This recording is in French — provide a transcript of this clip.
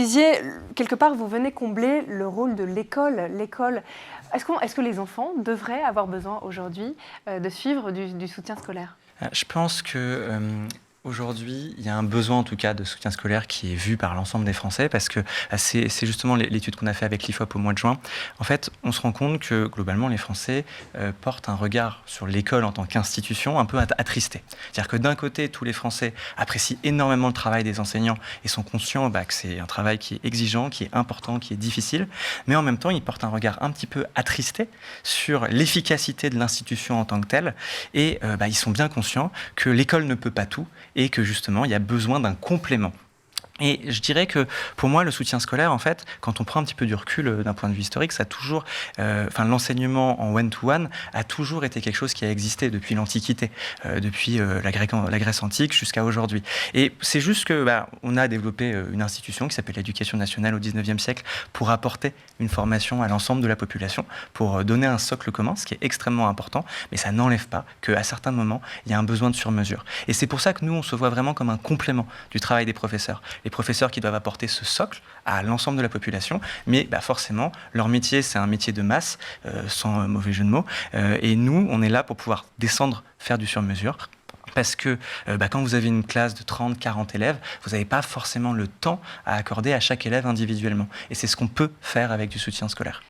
disiez, quelque part, vous venez combler le rôle de l'école. Est-ce que les enfants devraient avoir besoin aujourd'hui de suivre du soutien scolaire? Je pense que aujourd'hui, il y a un besoin en tout cas de soutien scolaire qui est vu par l'ensemble des Français parce que c'est justement l'étude qu'on a fait avec l'IFOP au mois de juin. En fait, on se rend compte que globalement, les Français portent un regard sur l'école en tant qu'institution un peu attristé. C'est-à-dire que d'un côté, tous les Français apprécient énormément le travail des enseignants et sont conscients que c'est un travail qui est exigeant, qui est important, qui est difficile, mais en même temps, ils portent un regard un petit peu attristé sur l'efficacité de l'institution en tant que telle et ils sont bien conscients que l'école ne peut pas tout et que justement, il y a besoin d'un complément. Et je dirais que pour moi, le soutien scolaire, en fait, quand on prend un petit peu du recul d'un point de vue historique, ça a toujours, l'enseignement en one-to-one a toujours été quelque chose qui a existé depuis l'Antiquité, depuis la Grèce antique jusqu'à aujourd'hui. Et c'est juste que on a développé une institution qui s'appelle l'Éducation nationale au XIXe siècle pour apporter une formation à l'ensemble de la population, pour donner un socle commun, ce qui est extrêmement important, mais ça n'enlève pas qu'à certains moments, il y a un besoin de sur-mesure. Et c'est pour ça que nous, on se voit vraiment comme un complément du travail des professeurs. Les professeurs qui doivent apporter ce socle à l'ensemble de la population, mais forcément, leur métier, c'est un métier de masse, sans mauvais jeu de mots, et nous, on est là pour pouvoir descendre, faire du sur-mesure, parce que quand vous avez une classe de 30, 40 élèves, vous n'avez pas forcément le temps à accorder à chaque élève individuellement. Et c'est ce qu'on peut faire avec du soutien scolaire.